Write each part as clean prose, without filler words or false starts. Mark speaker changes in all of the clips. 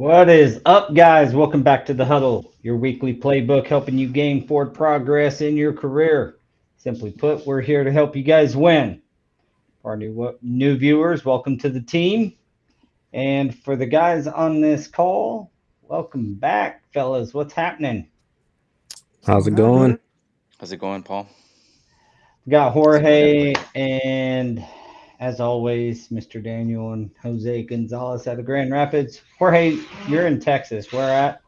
Speaker 1: What is up, guys? Welcome back to the Huddle, your weekly playbook helping you gain forward progress in your career. Simply put, we're here to help you guys win. For our new viewers, welcome to the team. And for the guys on this call, welcome back, fellas. What's happening?
Speaker 2: What's
Speaker 3: How's it
Speaker 2: going on,
Speaker 3: going?
Speaker 2: brother?
Speaker 4: How's it going, Paul?
Speaker 1: We got
Speaker 4: How's it going,
Speaker 1: Jorge
Speaker 4: everybody?
Speaker 1: and, as always, Mr. Daniel and Jose Gonzalez out of Grand Rapids. Jorge, you're in Texas. Where at?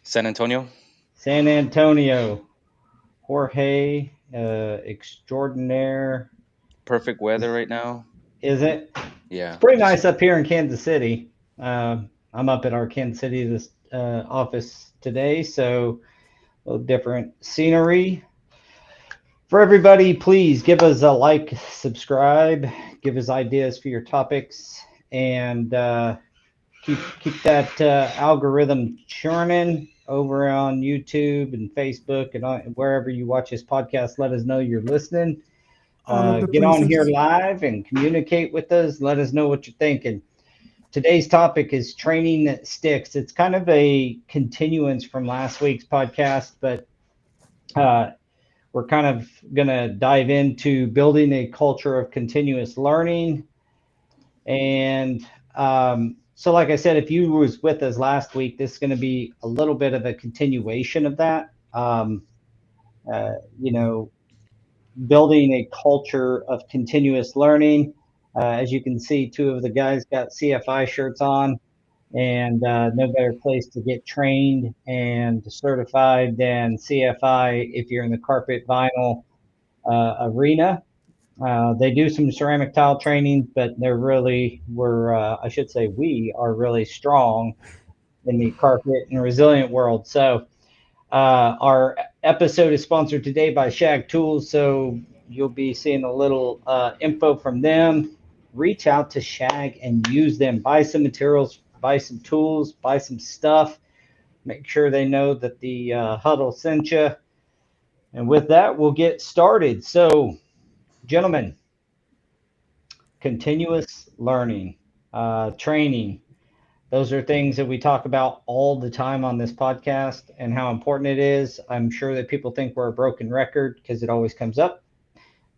Speaker 4: San Antonio?
Speaker 1: San Antonio. Jorge extraordinaire.
Speaker 4: Perfect weather right now.
Speaker 1: Is it? It's
Speaker 4: Yeah,
Speaker 1: pretty
Speaker 4: just
Speaker 1: nice up here in Kansas City. I'm up at our Kansas City this office today, so a little different scenery. For everybody, please give us a like, subscribe, give us ideas for your topics, and keep that algorithm churning over on YouTube and Facebook and wherever you watch this podcast. Let us know you're listening.
Speaker 2: All of the
Speaker 1: Get on here
Speaker 2: places.
Speaker 1: live and communicate with us. Let us know what you're thinking. Today's topic is training that sticks. It's kind of a continuance from last week's podcast, but uh, we're kind of going to dive into building a culture of continuous learning. And so, like I said, if you was with us last week, this is going to be a little bit of a continuation of that. Uh, you know, building a culture of continuous learning. As you can see, two of the guys got CFI shirts on, and no better place to get trained and certified than CFI if you're in the carpet vinyl arena. They do some ceramic tile training, but I should say, we are really strong in the carpet and resilient world. So, our episode is sponsored today by Shag Tools, so you'll be seeing a little info from them. Reach out to Shag and use them. Buy some materials, buy some tools, buy some stuff. Make sure they know that the Huddle sent you. And with that, we'll get started. So, gentlemen, continuous learning, training. Those are things that we talk about all the time on this podcast and how important it is. I'm sure that people think we're a broken record because it always comes up.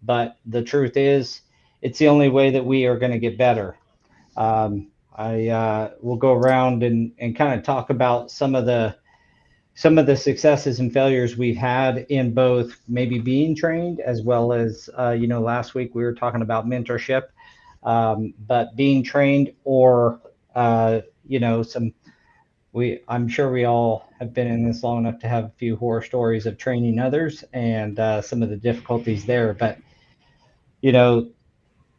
Speaker 1: But the truth is, it's the only way that we are going to get better. I will go around and kind of talk about some of the successes and failures we've had in both maybe being trained as well as last week we were talking about mentorship, but being trained or some I'm sure we all have been in this long enough to have a few horror stories of training others and some of the difficulties there. But you know,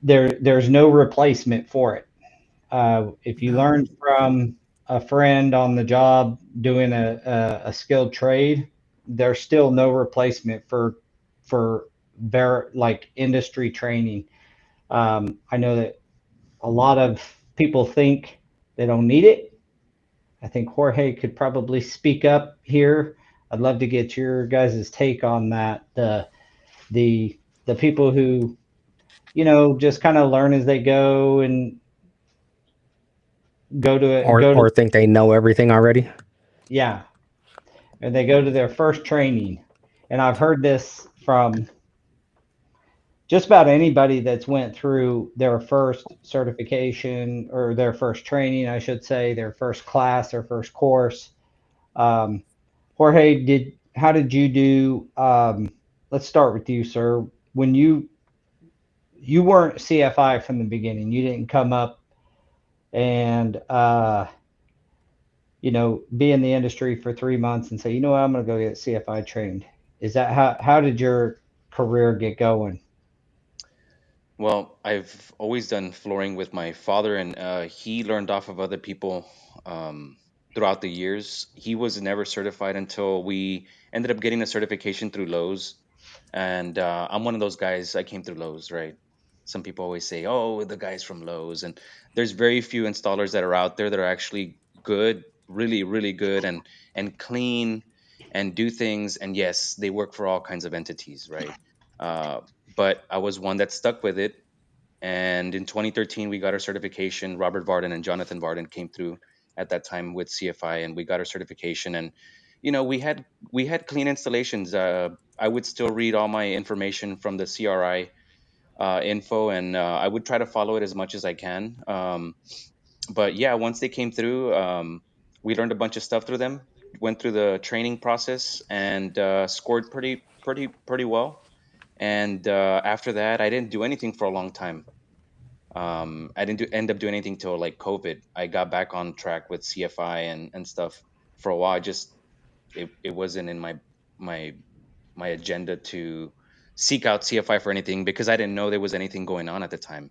Speaker 1: there's no replacement for it. If you
Speaker 2: No.
Speaker 1: learn from a friend on the job doing a skilled trade, there's still no replacement for like industry training. I know that a lot of people think they don't need it. I think Jorge could probably speak up here. I'd love to get your guys' take on that. The the people who just kind of learn as they go and go to it,
Speaker 3: Or
Speaker 1: go to
Speaker 3: or think they know everything already?
Speaker 1: yeah, and they go to their first training. And I've heard this from just about anybody that's went through their first certification or their first training, I should say, their first class, their first course. Um, Jorge, did how did you do? Let's start with you, sir. When you weren't CFI from the beginning, you didn't come up and be in the industry for 3 months and say, you know what, I'm going to go get CFI trained. Is that how did your career get going?
Speaker 4: well, I've always done flooring with my father, and he learned off of other people throughout the years. He was never certified until we ended up getting a certification through Lowe's. And I'm one of those guys. I came through Lowe's, right? Some people always say, "Oh, the guys from Lowe's," and there's very few installers that are out there that are actually good, really, really good, and clean, and do things. And yes, they work for all kinds of entities, right? Uh, but I was one that stuck with it. And in 2013, we got our certification. Robert Varden and Jonathan Varden came through. at that time with CFI, and we got our certification. And we had clean installations. I would still read all my information from the CRI info, and I would try to follow it as much as I can. But yeah, once they came through, we learned a bunch of stuff through them. Went through the training process and scored pretty well. And after that, I didn't do anything for a long time. I didn't end up doing anything till like COVID. I got back on track with CFI and stuff for a while. It wasn't in my my agenda to seek out CFI for anything because I didn't know there was anything going on at the time.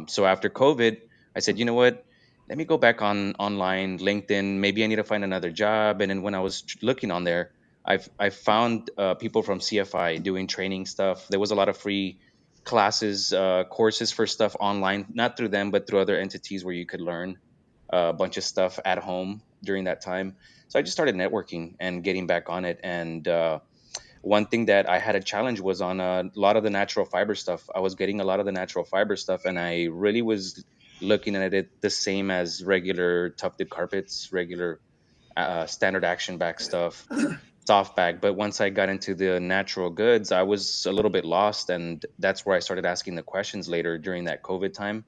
Speaker 4: So after COVID, I said, you know what? Let me go back on online, LinkedIn. Maybe I need to find another job. And then when I was looking on there, I found people from CFI doing training stuff. There was a lot of free classes, courses for stuff online, not through them, but through other entities where you could learn a bunch of stuff at home during that time. So I just started networking and getting back on it. And one thing that I had a challenge was on a lot of the natural fiber stuff. I was getting a lot of the natural fiber stuff, and I really was looking at it the same as regular tufted carpets, regular standard action back stuff, soft bag. But once I got into the natural goods, I was a little bit lost, and that's where I started asking the questions later during that COVID time.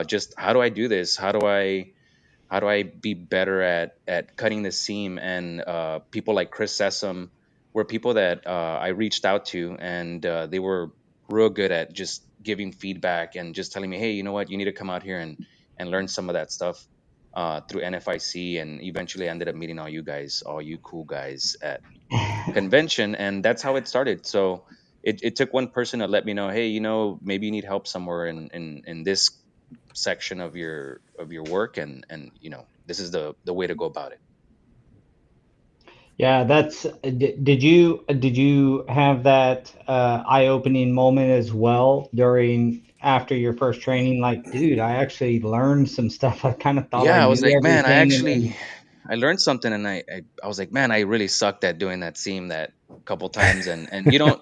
Speaker 4: Just how do I do this? How do I be better at cutting the seam? And people like Chris Sessom were people that I reached out to, and they were real good at just giving feedback and just telling me, hey, you know what, you need to come out here and learn some of that stuff through NFIC. And eventually I ended up meeting all you cool guys at convention, and that's how it started. So it took one person to let me know, hey, maybe you need help somewhere in this section of your work, and this is the way to go about it.
Speaker 1: Yeah, did you have that eye-opening moment as well during after your first training? Like, dude, I actually learned some stuff. I kind of thought I
Speaker 4: Yeah, I was
Speaker 1: knew
Speaker 4: like, man,
Speaker 1: everything, and then
Speaker 4: I learned something, and I was like, man, I really sucked at doing that seam that couple times. And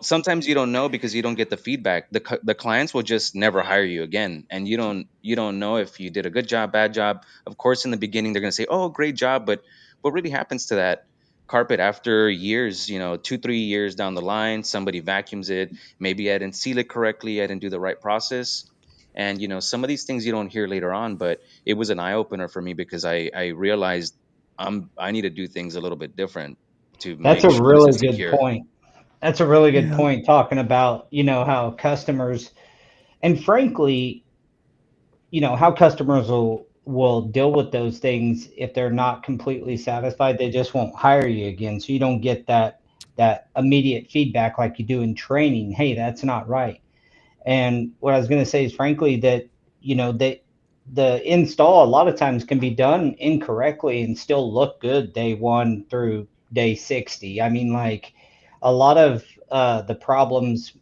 Speaker 4: sometimes you don't know because you don't get the feedback. The clients will just never hire you again, and you don't know if you did a good job, bad job. Of course, in the beginning they're gonna say, oh, great job, but what really happens to that carpet after years, 2-3 years down the line, somebody vacuums it, maybe I didn't seal it correctly, I didn't do the right process. And some of these things you don't hear later on, but it was an eye opener for me because I realized I need to do things a little bit different to
Speaker 1: that's
Speaker 4: make
Speaker 1: a
Speaker 4: sure this
Speaker 1: really
Speaker 4: is
Speaker 1: good
Speaker 4: secure.
Speaker 1: point. That's a really good
Speaker 2: Yeah.
Speaker 1: point talking about, how customers, and frankly, how customers will deal with those things if they're not completely satisfied. They just won't hire you again. So you don't get that immediate feedback like you do in training. Hey, that's not right. And what I was going to say is, frankly, that that the install a lot of times can be done incorrectly and still look good day 1 through day 60. I mean, like a lot of the problems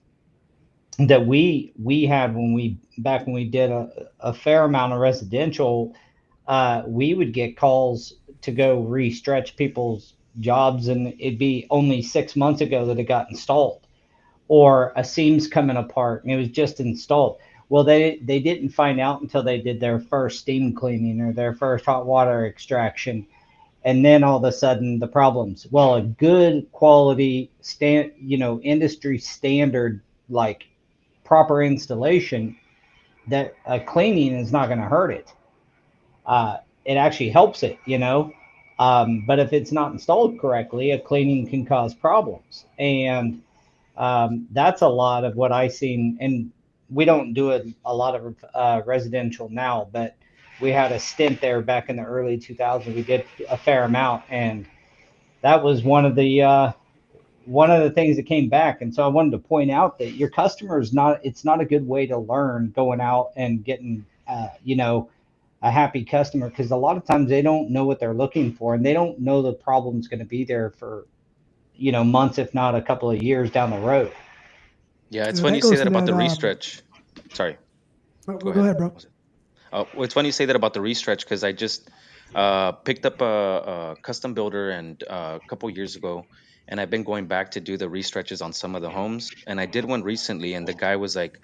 Speaker 1: that we had when we back when we did a fair amount of residential, we would get calls to go re-stretch people's jobs, and it'd be only 6 months ago that it got installed, or a seam's coming apart and it was just installed. Well, they didn't find out until they did their first steam cleaning or their first hot water extraction, and then all of a sudden the problems. Well, a good quality industry standard, like proper installation, that a cleaning is not going to hurt it. It actually helps it. But if it's not installed correctly, a cleaning can cause problems. And that's a lot of what I seen. And we don't do a lot of residential now, but we had a stint there back in the early 2000s. We did a fair amount, and that was one of the things that came back. And so I wanted to point out that your customer is not, it's not a good way to learn going out and getting, a happy customer, because a lot of times they don't know what they're looking for, and they don't know the problem's going to be there for, months, if not a couple of years down the road.
Speaker 4: Yeah, it's
Speaker 2: Yeah,
Speaker 4: funny
Speaker 2: that
Speaker 4: you say
Speaker 2: goes
Speaker 4: that
Speaker 2: to
Speaker 4: about
Speaker 2: that.
Speaker 4: the restretch. Sorry, go
Speaker 2: Go
Speaker 4: ahead.
Speaker 2: ahead, bro.
Speaker 4: Well, it's funny you say that about the restretch because I just picked up a custom builder and a couple years ago, and I've been going back to do the restretches on some of the homes. And I did one recently, and the guy was like,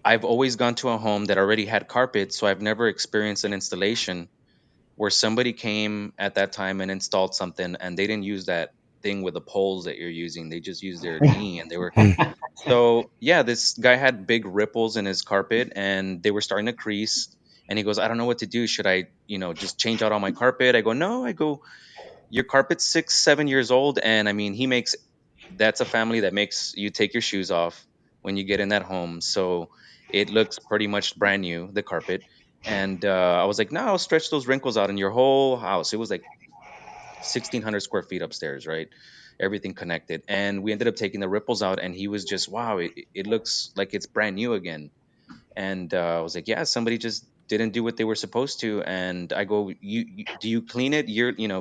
Speaker 4: "I've always gone to a home that already had carpet, so I've never experienced an installation. where somebody came at that time and installed something, and they didn't use that thing with the poles that you're using. They just used their knee, and they were so yeah. This guy had big ripples in his carpet, and they were starting to crease. And he goes, I don't know what to do. Should I, just change out all my carpet? I go, no. I go, your carpet's 6, 7 years old, and I mean, that's a family that makes you take your shoes off when you get in that home. So it looks pretty much brand new, the carpet. And I was like, no, I'll stretch those wrinkles out in your whole house. It was like 1,600 square feet upstairs, right? Everything connected. And we ended up taking the ripples out, and he was just, wow, it looks like it's brand new again. And I was like, yeah, somebody just didn't do what they were supposed to. And I go, do you clean it?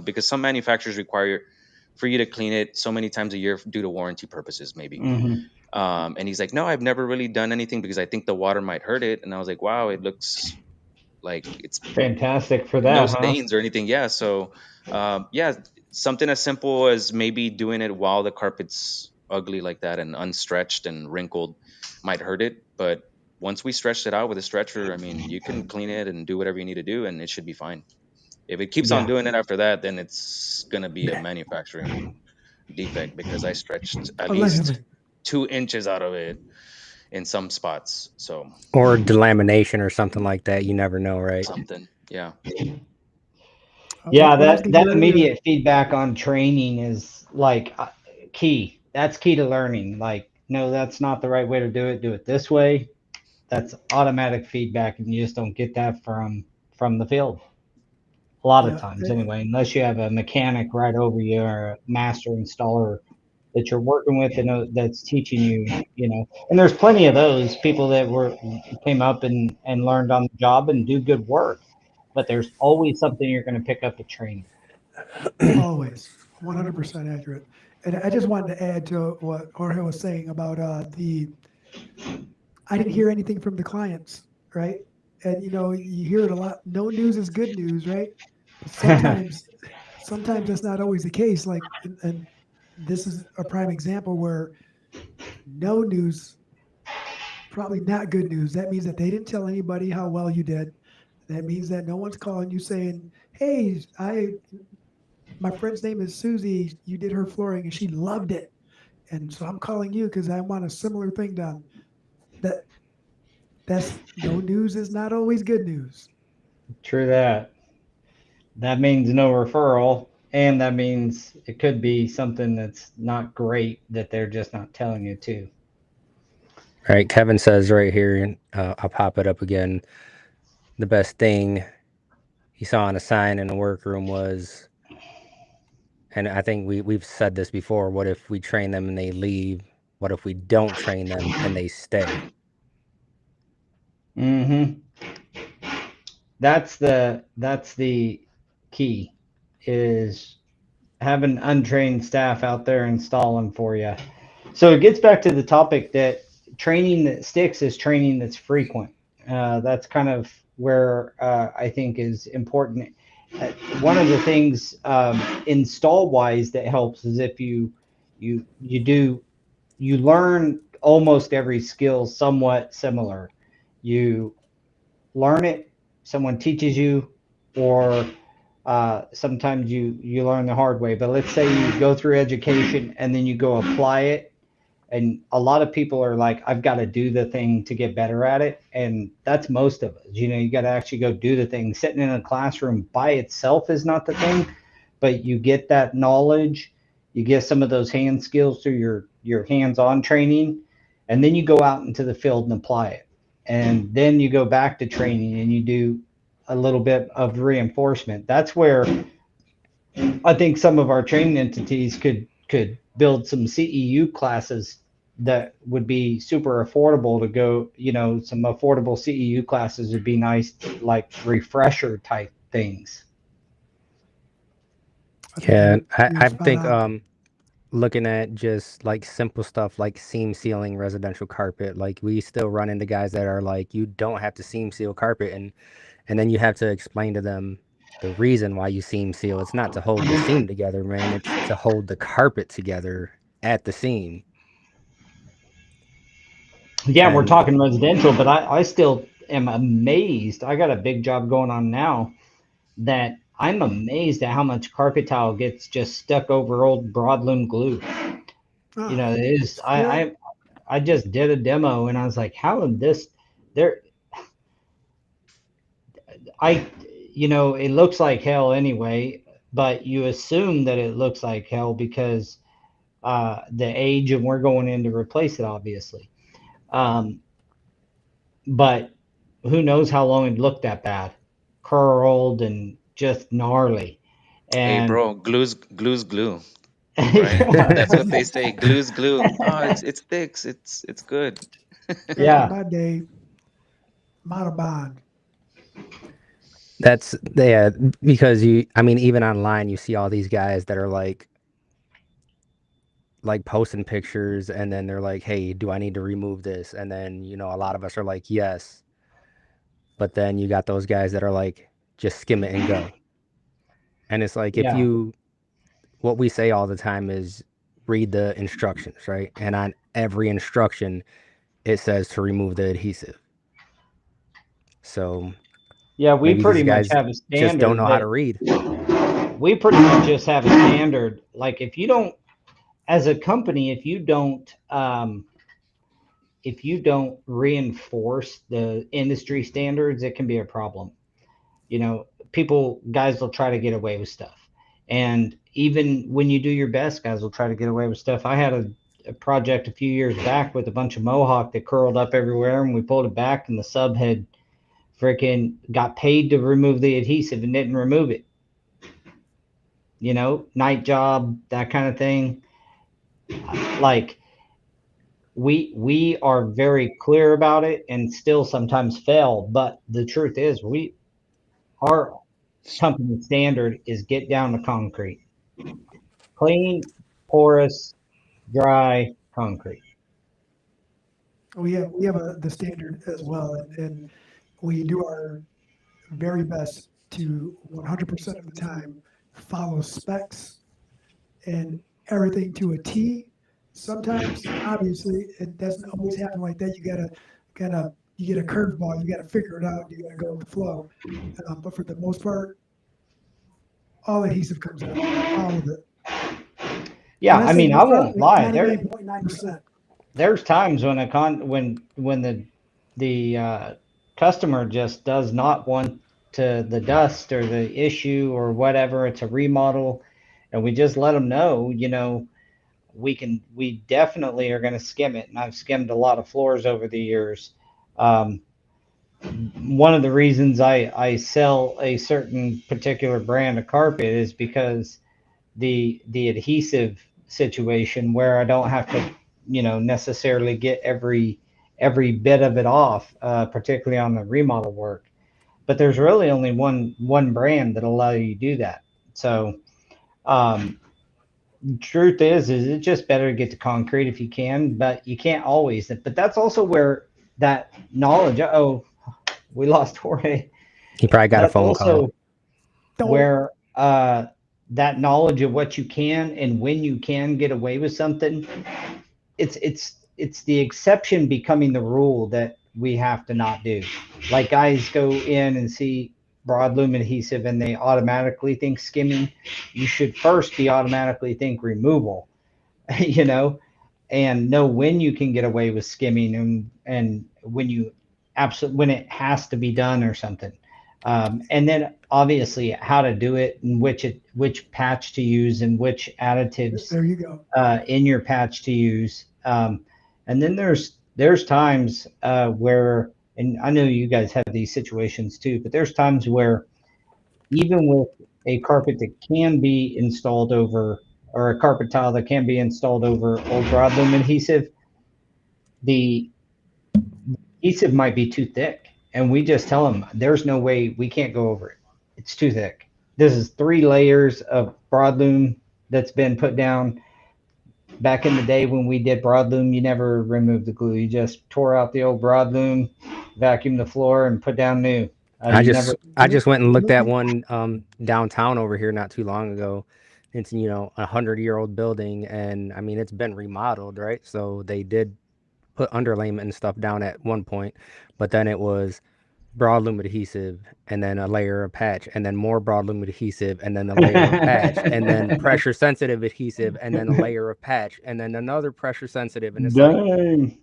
Speaker 4: Because some manufacturers require for you to clean it so many times a year due to warranty purposes, maybe.
Speaker 1: Mhm.
Speaker 4: And he's like, no, I've never really done anything because I think the water might hurt it. And I was like, wow, it looks like it's
Speaker 1: Fantastic for
Speaker 4: no
Speaker 1: that, huh?
Speaker 4: stains or anything. Yeah. So, yeah, something as simple as maybe doing it while the carpet's ugly like that and unstretched and wrinkled might hurt it. But once we stretched it out with a stretcher, I mean, you can clean it and do whatever you need to do, and it should be fine. If it keeps on
Speaker 1: Yeah.
Speaker 4: doing it after that, then it's going to be a manufacturing defect because I stretched at least
Speaker 2: Allegedly.
Speaker 4: 2 inches out of it in some spots. So,
Speaker 3: Or delamination or something like that. You never know, right?
Speaker 4: something. Yeah.
Speaker 1: Yeah,
Speaker 2: What I was
Speaker 1: that
Speaker 2: gonna
Speaker 1: that
Speaker 2: do earlier,
Speaker 1: immediate feedback on training is like key. That's key to learning. Like, no, that's not the right way to do it. Do it this way. That's automatic feedback, and you just don't get that from the field a lot of
Speaker 2: yeah,
Speaker 1: times anyway, unless you have a mechanic right over you or a master installer that you're working with and that's teaching you, and there's plenty of those people that came up and learned on the job and do good work, but there's always something you're going to pick up at training.
Speaker 2: always 100% accurate. And I just wanted to add to what Jorge was saying about I didn't hear anything from the clients, right? And you hear it a lot. No news is good news, right? But sometimes that's not always the case. Like, and this is a prime example where no news, probably not good news. That means that they didn't tell anybody how well you did. That means that no one's calling you saying, "Hey, my friend's name is Susie. You did her flooring and she loved it, and so I'm calling you because I want a similar thing done." That that's no news is not always good news.
Speaker 1: True that. That means no referral, and that means it could be something that's not great that they're just not telling you to.
Speaker 3: Right. Kevin says right here, I'll pop it up again. The best thing he saw on a sign in the workroom was, and I think we've said this before, what if we train them and they leave? What if we don't train them and they stay?
Speaker 1: Mm-hmm. That's the key, is having untrained staff out there installing for you. So it gets back to the topic that training that sticks is training that's frequent. That's kind of where I think is important. One of the things install wise that helps is if you learn almost every skill somewhat similar. You learn it, someone teaches you, or sometimes you learn the hard way. But let's say you go through education and then you go apply it, and a lot of people are like, I've got to do the thing to get better at it, and that's most of us. You got to actually go do the thing. Sitting in a classroom by itself is not the thing, but you get that knowledge, you get some of those hand skills through your hands-on training, and then you go out into the field and apply it, and then you go back to training and you do a little bit of reinforcement. That's where I think some of our training entities could build some CEU classes that would be super affordable to go. Some affordable CEU classes would be nice, like refresher type things.
Speaker 2: I think
Speaker 3: Yeah,
Speaker 2: you're
Speaker 3: I
Speaker 2: spot
Speaker 3: think
Speaker 2: on.
Speaker 3: looking at just like simple stuff like seam sealing residential carpet, like we still run into guys that are like, you don't have to seam seal carpet, and then you have to explain to them the reason why you seam seal. It's not to hold the seam together, man. It's to hold the carpet together at the seam.
Speaker 1: Yeah, we're
Speaker 3: And
Speaker 1: talking residential, but I still am amazed. I got a big job going on now that I'm amazed at how much carpet tile gets just stuck over old broadloom glue.
Speaker 2: Oh,
Speaker 1: You know, it is.
Speaker 2: yeah.
Speaker 1: I just did a demo and I was like, how in this there I you know, it looks like hell anyway, but you assume that it looks like hell because the age and we're going in to replace it, obviously. Um, but who knows how long it looked that bad, curled and just gnarly.
Speaker 4: Hey,
Speaker 1: And
Speaker 4: bro, glue's glue, right?
Speaker 1: yeah,
Speaker 4: That's what they say. Glue's glue. Oh, it sticks. It's good.
Speaker 2: Back in
Speaker 1: yeah,
Speaker 2: my day, Monobond.
Speaker 3: That's yeah, because I mean, even online, you see all these guys that are like posting pictures, and then they're like, "Hey, do I need to remove this?" And then a lot of us are like, "Yes," but then you got those guys that are like, "Just skim it and go." And it's like
Speaker 1: yeah,
Speaker 3: what we say all the time is read the instructions, right? And on every instruction, it says to remove the adhesive. So
Speaker 1: yeah. We
Speaker 3: maybe these
Speaker 1: pretty much
Speaker 3: guys
Speaker 1: have a
Speaker 3: just don't
Speaker 1: standard
Speaker 3: know how to
Speaker 1: that
Speaker 3: read.
Speaker 1: we pretty much just have a standard. Like if you don't, as a company, if you don't reinforce the industry standards, it can be a problem. You know, guys will try to get away with stuff. And even when you do your best, guys will try to get away with stuff. I had a project a few years back with a bunch of Mohawk that curled up everywhere, and we pulled it back, and the sub had freaking got paid to remove the adhesive and didn't remove it. You know, night job, that kind of thing. Like we are very clear about it and still sometimes fail, but the truth is our company standard is get down to concrete. Clean, porous, dry concrete.
Speaker 2: We have the standard as well, and we do our very best to 100% of the time follow specs and everything to a T. Sometimes, obviously, it doesn't always happen like that. You gotta kind of you get a curveball. You gotta figure it out. You gotta go with the flow. But for the most part, all adhesive comes out, all of it.
Speaker 1: Yeah,
Speaker 2: When I
Speaker 1: I
Speaker 2: say
Speaker 1: mean, I
Speaker 2: most part,
Speaker 1: won't
Speaker 2: like
Speaker 1: lie.
Speaker 2: 99.9%.
Speaker 1: There's times when when the customer just does not want to the dust or the issue or whatever. It's a remodel, and we just let them know. You know, we definitely are going to skim it, and I've skimmed a lot of floors over the years. Um, one of the reasons I sell a certain particular brand of carpet is because the adhesive situation where I don't have to, necessarily get every bit of it off, particularly on the remodel work. But there's really only one brand that allow you to do that. So um, truth is it's just better to get to concrete if you can, but you can't always. But that's also where that knowledge. Oh, we lost Jorge.
Speaker 3: He probably got a
Speaker 1: That's
Speaker 3: phone call.
Speaker 1: also where that knowledge of what you can and when you can get away with something, it's the exception becoming the rule that we have to not do. Like guys go in and see broadloom adhesive and they automatically think skimming. You should first be automatically think removal, you know, and know when you can get away with skimming and when you absolutely when it has to be done or something. And then obviously how to do it and which patch to use and which additives
Speaker 2: There you go.
Speaker 1: in your patch to use. And then there's times where, and I know you guys have these situations too, but there's times where even with a carpet that can be installed over, or a carpet tile that can be installed over old broadloom adhesive, the adhesive might be too thick. And we just tell them there's no way, we can't go over it. It's too thick. This is 3 layers of broadloom that's been put down. Back in the day when we did broadloom, you never removed the glue. You just tore out the old broadloom, vacuumed the floor, and put down new.
Speaker 3: I
Speaker 1: You
Speaker 3: just
Speaker 1: never.
Speaker 3: I just went and looked at one downtown over here not too long ago. It's 100-year-old building, and I mean it's been remodeled, right? So they did put underlayment and stuff down at one point, but then it was broadloom adhesive, and then a layer of patch, and then more broadloom adhesive, and then a layer of patch, and then pressure sensitive adhesive, and then a layer of patch, and then another pressure sensitive, and it's like,
Speaker 1: Dang.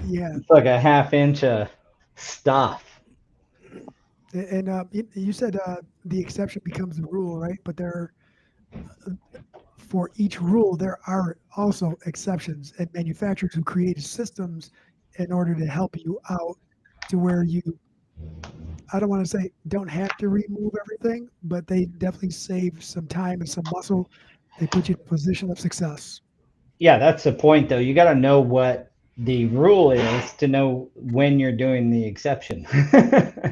Speaker 2: Yeah.
Speaker 1: It's like a half inch of stuff.
Speaker 2: And you said the exception becomes the rule, right? But for each rule, there are also exceptions, and manufacturers who created systems in order to help you out to where you, I don't want to say don't have to remove everything, but they definitely save some time and some muscle. They put you in a position of success.
Speaker 1: Yeah, that's the point, though. You got to know what the rule is to know when you're doing the exception.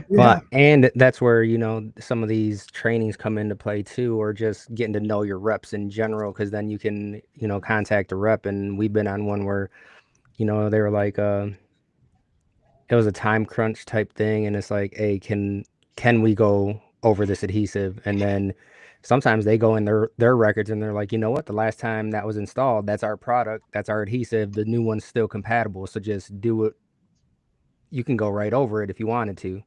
Speaker 2: Yeah.
Speaker 3: and that's where, you know, some of these trainings come into play too, or just getting to know your reps in general, because then you can, you know, contact a rep. And we've been on one where, you know, they were like, it was a time crunch type thing, and it's like, hey, can we go over this adhesive? And then sometimes they go in their records and they're like, you know what, the last time that was installed, that's our product, that's our adhesive, the new one's still compatible, so just do it. You can go right over it if you wanted to,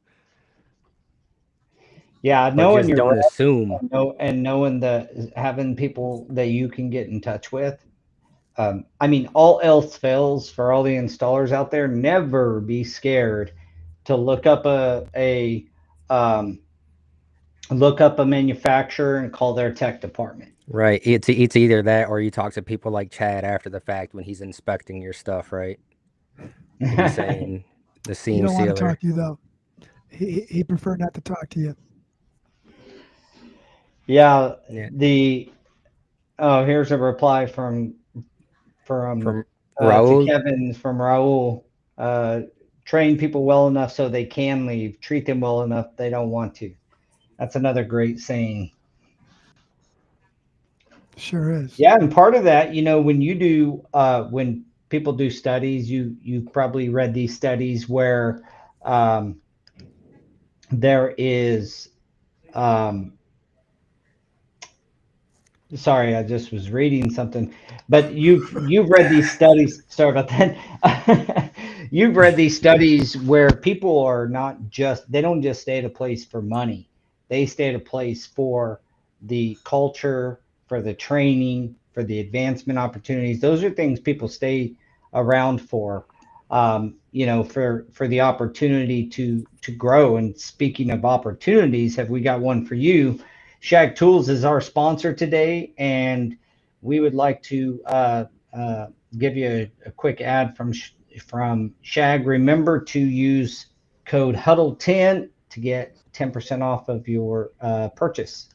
Speaker 1: Yeah,
Speaker 3: but
Speaker 1: knowing
Speaker 3: just
Speaker 1: your
Speaker 3: don't
Speaker 1: reps
Speaker 3: assume.
Speaker 1: and knowing having people that you can get in touch with. I mean, all else fails for all the installers out there. Never be scared to um, look up a manufacturer and call their tech department.
Speaker 3: Right, it's either that, or you talk to people like Chad after the fact when he's inspecting your stuff, right? And he's saying the
Speaker 2: He
Speaker 3: seam
Speaker 2: don't want to
Speaker 3: sealer.
Speaker 2: talk to you though. He prefer not to talk to you.
Speaker 1: Yeah,
Speaker 3: Yeah,
Speaker 1: here's a reply from
Speaker 3: from
Speaker 1: to
Speaker 3: Raul.
Speaker 1: Kevin from Raul. Train people well enough so they can leave. Treat them well enough they don't want to. That's another great saying.
Speaker 2: Sure is.
Speaker 1: Yeah, and part of that, when you do when people do studies, you've probably read these studies where um, there is um, sorry, I just was reading something, but you've read these studies. Sorry about that. You've read these studies where people are not just they don't just stay at a place for money. They stay at a place for the culture, for the training, for the advancement opportunities. Those are things people stay around for. For the opportunity to grow. And speaking of opportunities, have we got one for you? Shag Tools is our sponsor today, and we would like to give you a quick ad from Shag. Remember to use code Huddle10 to get 10% off of your purchase.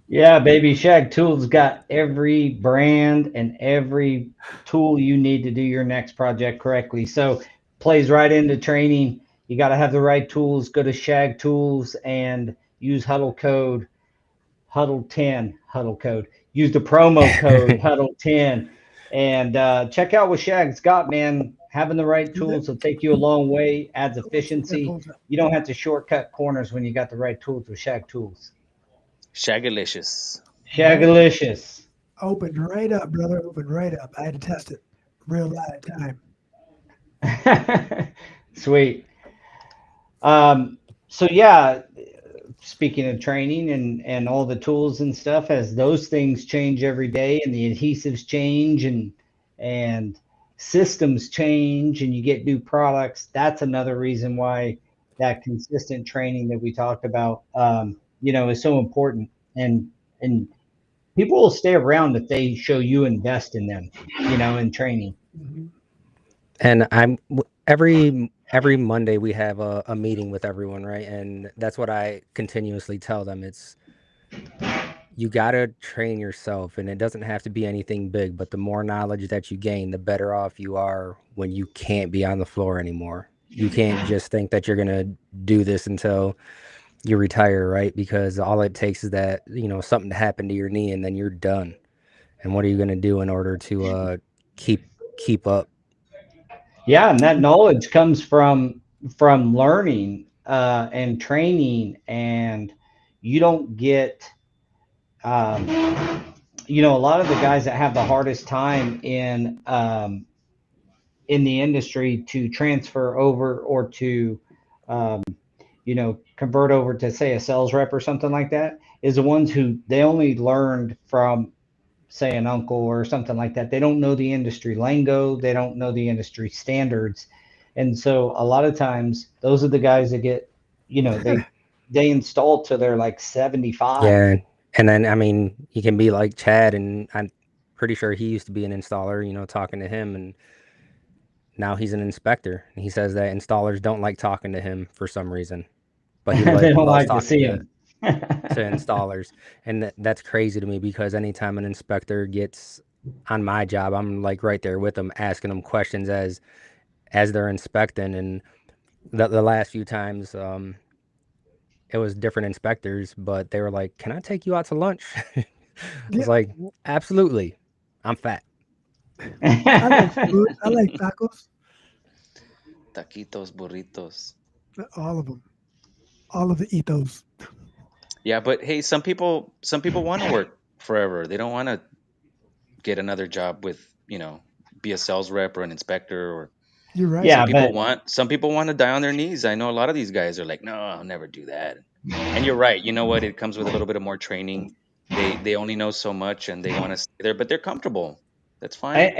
Speaker 1: Yeah, baby, Shag Tools got every brand and every tool you need to do your next project correctly. So plays right into training. You got to have the right tools. Go to Shag Tools and use Huddle10 Huddle code. Use the promo code Huddle10 and check out what Shag's got, man. Having the right
Speaker 2: Do that.
Speaker 1: tools will take you a long way, adds
Speaker 2: Hold
Speaker 1: efficiency.
Speaker 2: that.
Speaker 1: You don't have to shortcut corners when you got the right tools with Shag Tools.
Speaker 4: Shagalicious.
Speaker 2: Right.
Speaker 1: Shagalicious.
Speaker 2: Opened right up, brother. Opened right up. I had to test it real live time.
Speaker 1: Sweet. So yeah, speaking of training and all the tools and stuff, as those things change every day and the adhesives change and systems change and you get new products, that's another reason why that consistent training that we talked about, is so important. And people will stay around if they show you invest in them, in training.
Speaker 2: Mhm.
Speaker 3: And every Monday we have a meeting with everyone, right? And that's what I continuously tell them. It's you gotta train yourself, and it doesn't have to be anything big, but the more knowledge that you gain, the better off you are when you can't be on the floor anymore. You can't just think that you're gonna do this until you retire, right? Because all it takes is that, something to happen to your knee and then you're done. And what are you gonna do in order to keep up?
Speaker 1: Yeah, and that knowledge comes from learning and training, and you don't get um, a lot of the guys that have the hardest time in the industry to transfer over or to um, convert over to, say, a sales rep or something like that, is the ones who they only learned from, say, an uncle or something like that. They don't know the industry lingo, they don't know the industry standards. And so a lot of times those are the guys that get, they install till they're like 75.
Speaker 3: Yeah. And then, I mean, you can be like Chad, and I'm pretty sure he used to be an installer, talking to him, and now he's an inspector. And he says that installers don't like talking to him for some reason, but he
Speaker 1: They don't
Speaker 3: loves
Speaker 1: like to
Speaker 3: talking
Speaker 1: see
Speaker 3: to
Speaker 1: them.
Speaker 3: installers. And that's crazy to me, because anytime an inspector gets on my job, I'm like right there with them, asking them questions as they're inspecting. And the last few times, it was different inspectors, but they were like, "Can I take you out to lunch?" I was
Speaker 2: Yeah,
Speaker 3: like, "Absolutely. I'm fat."
Speaker 2: I like food. I like tacos.
Speaker 4: Taquitos, burritos.
Speaker 2: All of them. All of the ethos.
Speaker 4: Yeah, but hey, some people want to work forever. They don't want to get another job with, be a sales rep or an inspector, or
Speaker 2: You're right.
Speaker 1: Yeah, but
Speaker 4: some people want to die on their knees. I know a lot of these guys are like, no, I'll never do that. And you're right. You know what? It comes with a little bit of more training. They only know so much and they want to stay there, but they're comfortable. That's fine.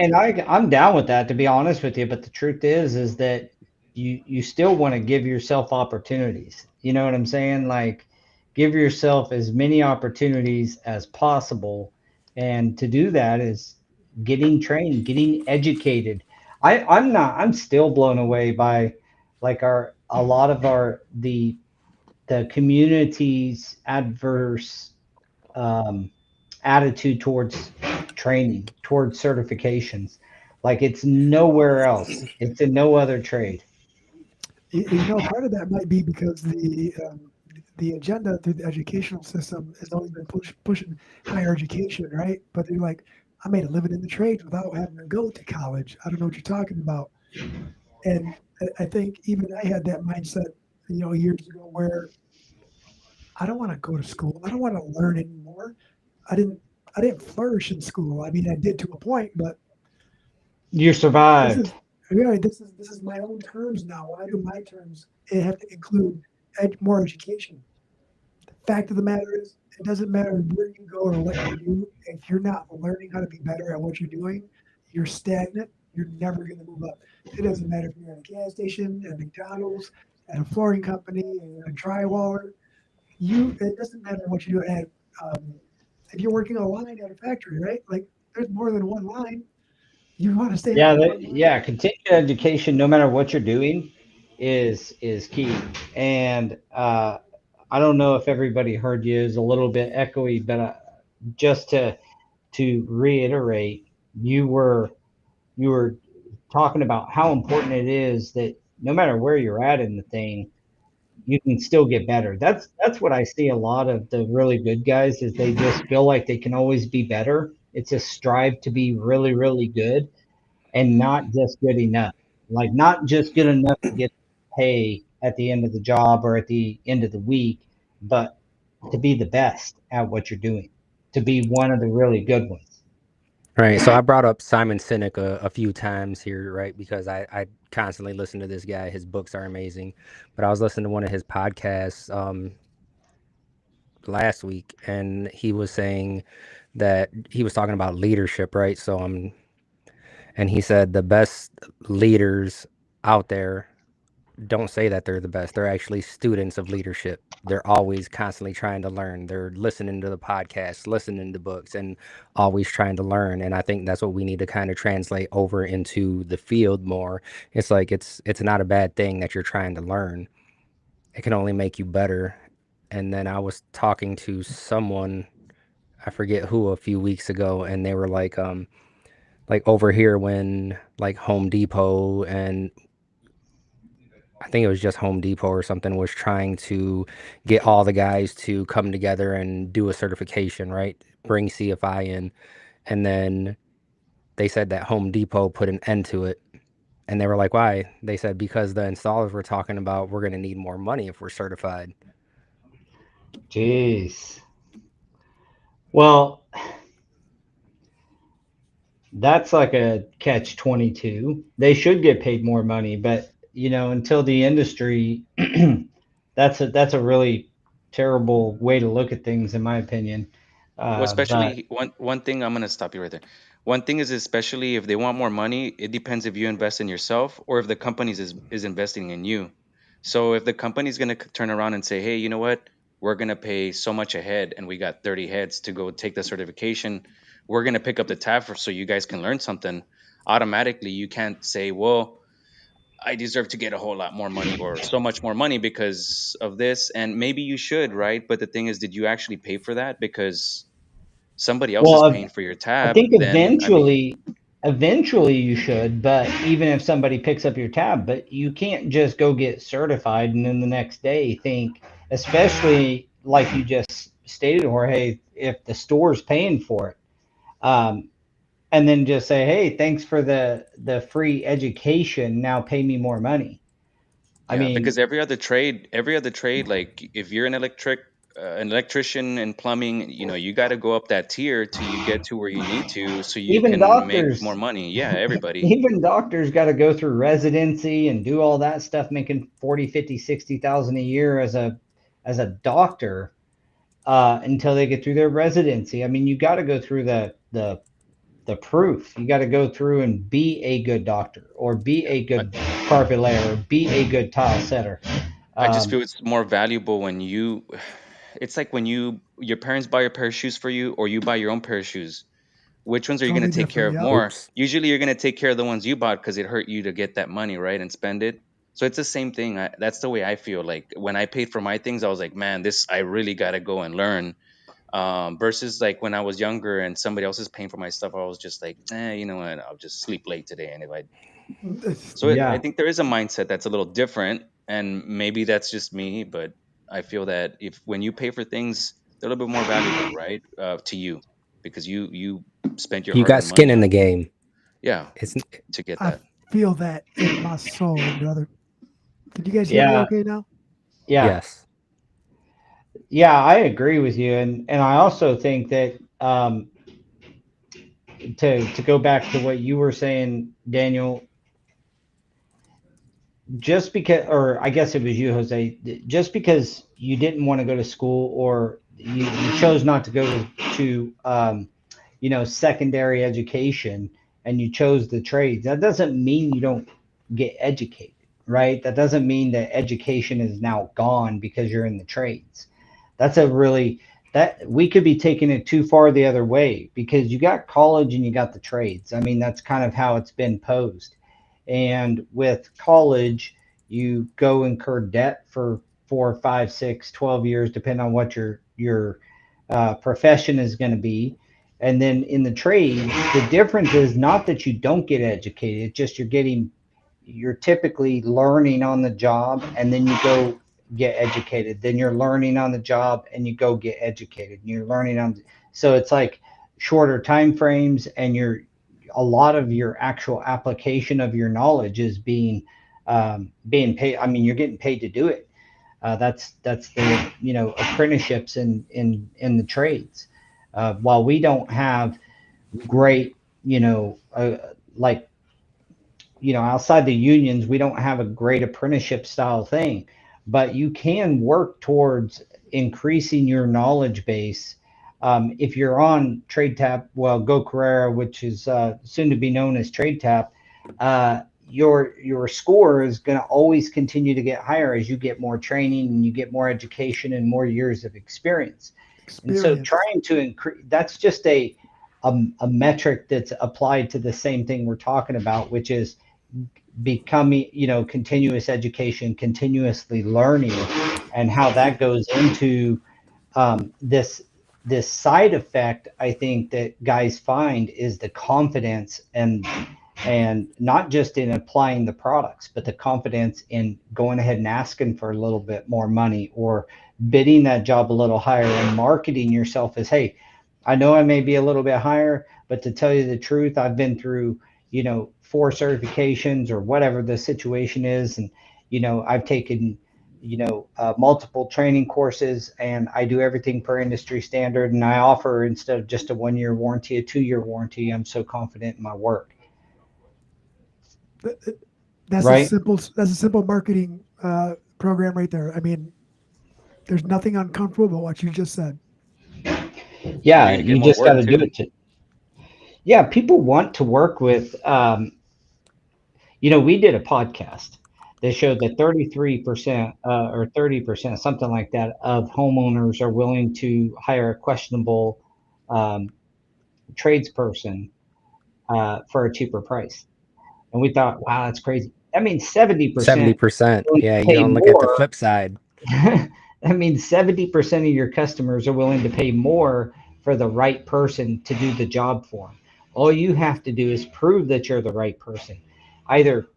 Speaker 1: I'm down with that, to be honest with you. But the truth is that you still want to give yourself opportunities. You know what I'm saying? Like, give yourself as many opportunities as possible, and to do that is getting trained, getting educated. I'm still blown away by, like, a lot of the community's adverse um, attitude towards training, towards certifications. Like, it's nowhere else. It's in no other trade.
Speaker 2: Part of that might be because the agenda through the educational system has always been pushing higher education, right? But they're like, I made a living in the trades without having to go to college. I don't know what you're talking about. And I think even I had that mindset, years ago, where I don't want to go to school. I don't want to learn anymore. I didn't. I didn't flourish in school. I mean, I did to a point, but
Speaker 1: You
Speaker 2: this
Speaker 1: survived.
Speaker 2: is really this is my own terms now. When I do my terms, it have to include more education. Fact of the matter is, it doesn't matter where you go or what you do. If you're not learning how to be better at what you're doing, you're stagnant. You're never going to move up. It doesn't matter if you're at a gas station, at McDonald's, at a flooring company, a drywaller. It doesn't matter what you do at. Um, if you're working a line at a factory, right? Like there's more than one line. You want to stay at
Speaker 1: Yeah,
Speaker 2: that one line.
Speaker 1: yeah. Continued education, no matter what you're doing, is key. And I don't know if everybody heard you. Is a little bit echoey, but just to reiterate, you were you were talking about how important it is that no matter where you're at in the thing, you can still get better. That's what I see a lot of the really good guys, is they just feel like they can always be better. It's a strive to be really, really good, and not just good enough. Like, not just good enough to get pay at the end of the job or at the end of the week, but to be the best at what you're doing, to be one of the really good ones.
Speaker 3: Right. So I brought up Simon Sinek a few times here, right? Because I constantly listen to this guy. His books are amazing. But I was listening to one of his podcasts last week, and he was saying that he was talking about leadership, right? And he said the best leaders out there don't say that they're the best. They're actually students of leadership. They're always constantly trying to learn. They're listening to the podcasts, listening to books, and always trying to learn. And I think that's what we need to kind of translate over into the field more. It's like it's not a bad thing that you're trying to learn. It can only make you better. And then I was talking to someone, I forget who, a few weeks ago, and they were like over here when like Home Depot, and I think it was just Home Depot or something, was trying to get all the guys to come together and do a certification, right? Bring CFI in. And then they said that Home Depot put an end to it. And they were like, why? They said, because the installers were talking about we're going to need more money if we're certified.
Speaker 1: Jeez. Well, that's like a catch-22. They should get paid more money, but until the industry, that's a really terrible way to look at things, in my opinion.
Speaker 4: Well,
Speaker 1: But
Speaker 4: especially one thing, I'm gonna stop you right there. One thing is, especially if they want more money, it depends if you invest in yourself or if the company's is investing in you. So if the company's gonna turn around and say, hey, you know what, we're gonna pay so much ahead, and we got 30 heads to go take the certification, we're gonna pick up the tab for so you guys can learn something. Automatically, you can't say, well, I deserve to get a whole lot more money or so much more money because of this, and maybe you should, right? But the thing is, did you actually pay for that? Because somebody else is
Speaker 1: well,
Speaker 4: paying for your
Speaker 1: I
Speaker 4: tab,
Speaker 1: think
Speaker 4: then I mean,
Speaker 1: eventually you should, but even if somebody picks up your tab, but you can't just go get certified and then the next day think, especially like you just stated, Jorge, if the store's paying for it, um, and then just say, hey, thanks for the free education. Now pay me more money. I
Speaker 4: yeah,
Speaker 1: mean,
Speaker 4: because every other trade, like if you're an electrician and plumbing, you got to go up that tier till you get to where you need to, so you
Speaker 1: even
Speaker 4: can make
Speaker 1: doctors,
Speaker 4: more money. Yeah, everybody.
Speaker 1: even doctors got to go through residency and do all that stuff, making 40, 50, 60,000 a year as a doctor, until they get through their residency. I mean, you got to go through the proof. You got to go through and be a good doctor, or be a
Speaker 4: I,
Speaker 1: good carpet layer, or be a good tile setter.
Speaker 4: I just
Speaker 1: Um,
Speaker 4: feel it's more valuable when it's like when your parents buy a pair of shoes for you, or you buy your own pair of shoes. Which ones are you going to
Speaker 2: Totally
Speaker 4: take care
Speaker 2: different.
Speaker 4: of
Speaker 2: Yep.
Speaker 4: more?
Speaker 3: Oops.
Speaker 4: Usually you're going to take care of the ones you bought because it hurt you to get that money, right? And spend it. So it's the same thing. That's the way I feel. Like when I paid for my things, I was like, man, I really got to go and learn. Versus like when I was younger and somebody else is paying for my stuff, I was just like, you know what? I'll just sleep late today. And if I,
Speaker 2: It's-
Speaker 4: so I
Speaker 1: yeah.
Speaker 4: think there is a mindset that's a little different, and maybe that's just me, but I feel that if when you pay for things, they're a little bit more valuable, right? To you, because you spent your
Speaker 3: You got
Speaker 4: hard-earned
Speaker 3: skin
Speaker 4: money
Speaker 3: in the
Speaker 4: on,
Speaker 3: game.
Speaker 4: yeah,
Speaker 3: It's
Speaker 4: to get
Speaker 2: I
Speaker 4: that.
Speaker 2: feel that in my soul, brother. Can you guys hear me
Speaker 1: Yeah.
Speaker 2: okay now?
Speaker 1: Yeah.
Speaker 3: yes.
Speaker 1: Yeah, I agree with you, and I also think that, to go back to what you were saying, Daniel, just because, or I guess it was you, Jose, just because you didn't want to go to school, or you chose not to go to secondary education, and you chose the trades, that doesn't mean you don't get educated, right? That doesn't mean that education is now gone because you're in the trades. That's a really, that we could be taking it too far the other way, because you got college and you got the trades. I mean, that's kind of how it's been posed. And with college, you go incur debt for 4, 5, 6, 12 years, depending on what your profession is going to be. And then in the trade, the difference is not that you don't get educated; it's just you're typically learning on the job, and then you go get educated. Then you're learning on the job, and you go get educated. And you're learning on, so it's like shorter time frames, and a lot of your actual application of your knowledge is being paid. I mean, you're getting paid to do it. That's the apprenticeships in the trades. While we don't have great, like, outside the unions, we don't have a great apprenticeship style thing, but you can work towards increasing your knowledge base. If you're on Trade Tap, well, Go Carrera, which is soon to be known as Trade Tap, your score is going to always continue to get higher as you get more training and you get more education and more years of experience. And so trying to increase, that's just a metric that's applied to the same thing we're talking about, which is becoming, continuous education, continuously learning, and how that goes into this side effect. I think that guys find is the confidence, and not just in applying the products, but the confidence in going ahead and asking for a little bit more money, or bidding that job a little higher, and marketing yourself as, hey, I know I may be a little bit higher, but to tell you the truth, I've been through, 4 certifications or whatever the situation is. And, I've taken, multiple training courses, and I do everything per industry standard. And I offer, instead of just a 1-year warranty, a 2-year warranty. I'm so confident in my work.
Speaker 2: That's
Speaker 1: right?
Speaker 2: That's a simple marketing program right there. I mean, there's nothing uncomfortable about what you just said.
Speaker 1: Yeah, you just got to do it. Yeah, people want to work with. We did a podcast that showed that 33% or 30%, something like that, of homeowners are willing to hire a questionable tradesperson for a cheaper price. And we thought, wow, that's crazy. That means 70%.
Speaker 3: 70%. Yeah, you don't look at the flip side.
Speaker 1: That means 70% of your customers are willing to pay more for the right person to do the job for them. All you have to do is prove that you're the right person. Either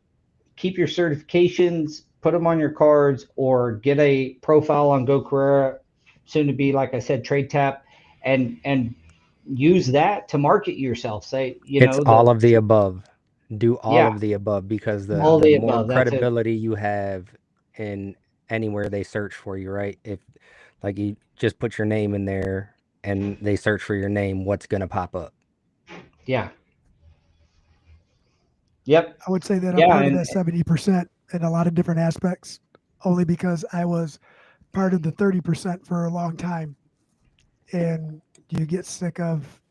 Speaker 1: keep your certifications, put them on your cards, or get a profile on Carrera, soon to be, like I said, TradeTap, and use that to market yourself. Say,
Speaker 3: it's all of the above. Do all of the above, because the more credibility you have in anywhere they search for you, right? If like you just put your name in there and they search for your name, what's going to pop up?
Speaker 1: Yeah. Yep.
Speaker 2: I would say that I'm part of that 70% in a lot of different aspects, only because I was part of the 30% for a long time. And you get sick of,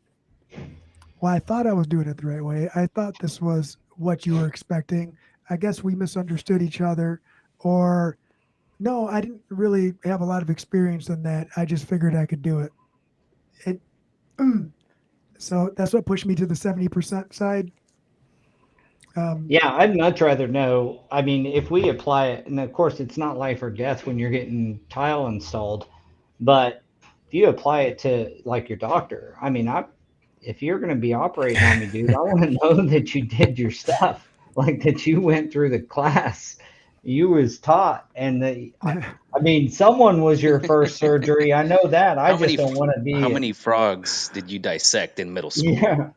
Speaker 2: well, I thought I was doing it the right way. I thought this was what you were expecting. I guess we misunderstood each other. Or, no, I didn't really have a lot of experience in that. I just figured I could do it. So that's what pushed me to the 70% side.
Speaker 1: Yeah, I'd much rather know. I mean, if we apply it, and of course, it's not life or death when you're getting tile installed, but if you apply it to like your doctor, I mean, if you're going to be operating on me, dude, I want to know that you did your stuff, like that you went through the class you was taught, and I mean, someone was your first surgery. I know that. I just don't want to be.
Speaker 4: How many frogs did you dissect in middle school?
Speaker 1: Yeah,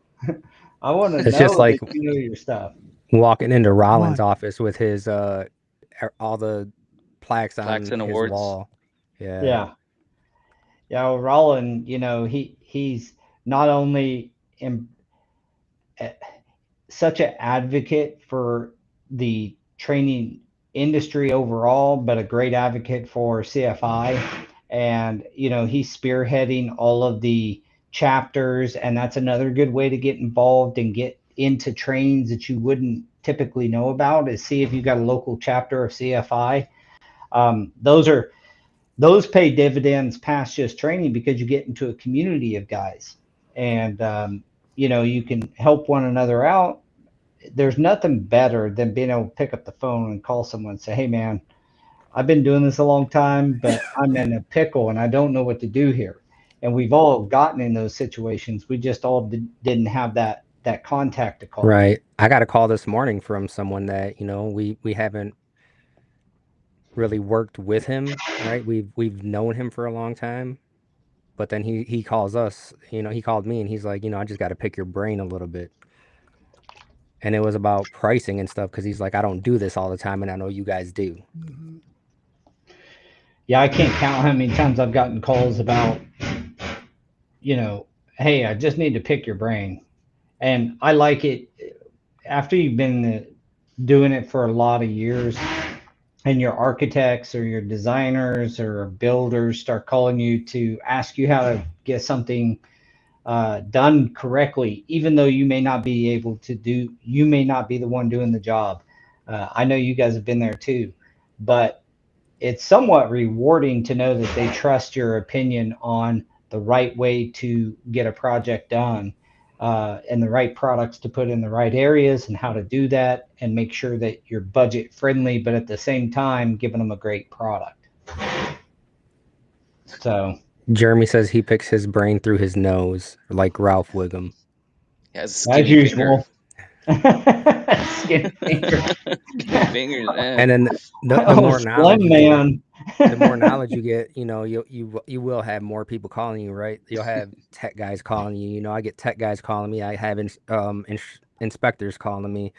Speaker 1: I want to know
Speaker 3: just like
Speaker 1: that you know your stuff.
Speaker 3: Walking into Rollins' office with his all the plaques on his
Speaker 4: awards.
Speaker 3: wall.
Speaker 1: Yeah. Well, Rollin, he's not only such an advocate for the training industry overall, but a great advocate for CFI. And, he's spearheading all of the chapters, and that's another good way to get involved and get into trainings that you wouldn't typically know about, is see if you've got a local chapter of CFI. Those pay dividends past just training, because you get into a community of guys, and you can help one another out. There's nothing better than being able to pick up the phone and call someone and say, hey man, I've been doing this a long time, but I'm in a pickle and I don't know what to do here. And we've all gotten in those situations. We just all didn't have that contact to call.
Speaker 3: Right. I got a call this morning from someone that, we haven't really worked with him, right? We've known him for a long time, but then he calls us, he called me and he's like, I just got to pick your brain a little bit. And it was about pricing and stuff, because he's like, I don't do this all the time, and I know you guys do.
Speaker 2: Mm-hmm.
Speaker 1: Yeah, I can't count how many times I've gotten calls about, hey, I just need to pick your brain. And I like it after you've been doing it for a lot of years, and your architects or your designers or builders start calling you to ask you how to get something done correctly, even though you may not be able to you may not be the one doing the job. I know you guys have been there too, but it's somewhat rewarding to know that they trust your opinion on the right way to get a project done, and the right products to put in the right areas and how to do that and make sure that you're budget friendly, but at the same time, giving them a great product. So
Speaker 3: Jeremy says he picks his brain through his nose, like Ralph Wiggum.
Speaker 4: He has a
Speaker 1: as
Speaker 4: skinny
Speaker 1: usual,
Speaker 4: finger.
Speaker 1: skinny finger.
Speaker 4: Skinny fingers, man.
Speaker 3: And then the
Speaker 1: Oh,
Speaker 3: more knowledge
Speaker 1: Slim
Speaker 3: you get,
Speaker 1: man.
Speaker 3: the more knowledge you get, you know, you will have more people calling you, right? You'll have tech guys calling you. You know, I get tech guys calling me. I have inspectors calling me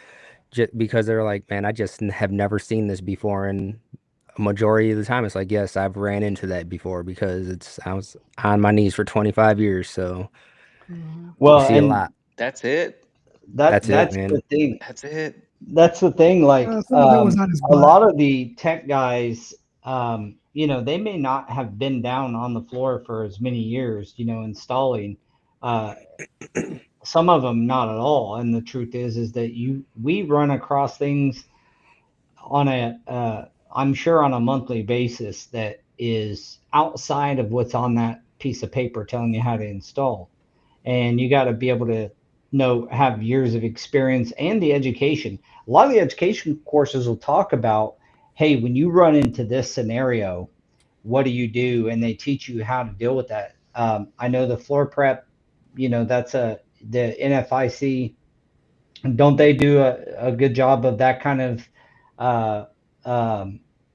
Speaker 3: just because they're like, man, I just have never seen this before. And a majority of the time, it's like, yes, I've ran into that before because I was on my knees for 25 years, so you
Speaker 1: Well,
Speaker 3: see a
Speaker 1: and
Speaker 3: lot.
Speaker 4: That's it.
Speaker 3: That's it,
Speaker 1: that's the
Speaker 3: man.
Speaker 1: thing.
Speaker 4: That's it.
Speaker 1: That's the thing. Like,
Speaker 2: Some of it was on his
Speaker 1: a
Speaker 2: butt.
Speaker 1: lot of the tech guys, you know, they may not have been down on the floor for as many years, you know, installing. Uh, some of them not at all. And the truth is that we run across things on I'm sure on a monthly basis that is outside of what's on that piece of paper telling you how to install. And you got to be able to have years of experience and the education. A lot of the education courses will talk about, hey, when you run into this scenario, what do you do? And they teach you how to deal with that. I know the floor prep, you know, the NFIC. Don't they do a good job of that kind of, uh,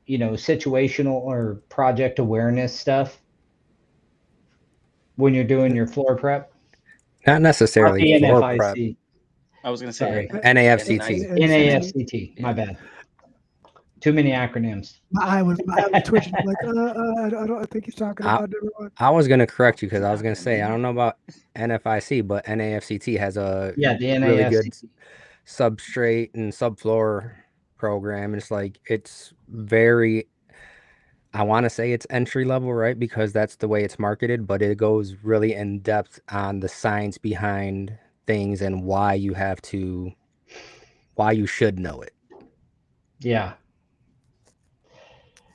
Speaker 1: you know, situational or project awareness stuff when you're doing your floor prep?
Speaker 3: Not
Speaker 1: Not
Speaker 3: necessarily
Speaker 1: the
Speaker 3: floor prep.
Speaker 1: NFIC.
Speaker 4: I was gonna
Speaker 1: Sorry.
Speaker 4: say
Speaker 3: NAFCT.
Speaker 1: NAFCT. My
Speaker 4: Yeah.
Speaker 1: bad. Too many acronyms.
Speaker 2: My eye was twitching. I'm like, I think he's talking about a different one.
Speaker 3: I was gonna correct you because I was gonna say I don't know about NFIC, but NAFCT has a
Speaker 1: Yeah, the
Speaker 3: really good
Speaker 1: NAFCT.
Speaker 3: substrate and subfloor program. It's like it's very, I want to say it's entry level, right? Because that's the way it's marketed, but it goes really in depth on the science behind things and why you should know it.
Speaker 1: Yeah.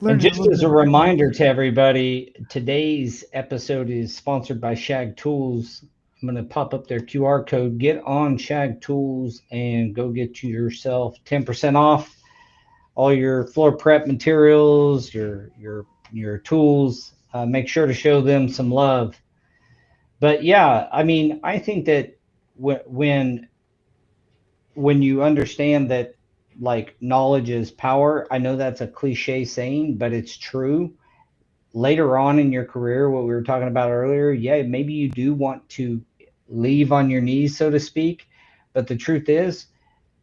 Speaker 1: And
Speaker 2: Learning a
Speaker 1: just
Speaker 2: little
Speaker 1: as
Speaker 2: bit
Speaker 1: a
Speaker 2: about
Speaker 1: reminder to everybody, today's episode is sponsored by Shag Tools. I'm going to pop up their QR code. Get on Shag Tools and go get yourself 10% off all your floor prep materials, your tools. Make sure to show them some love. But yeah, I mean, I think that when you understand that like knowledge is power, I know that's a cliche saying, but it's true. Later on in your career, what we were talking about earlier, yeah, maybe you do want to leave on your knees, so to speak. But the truth is,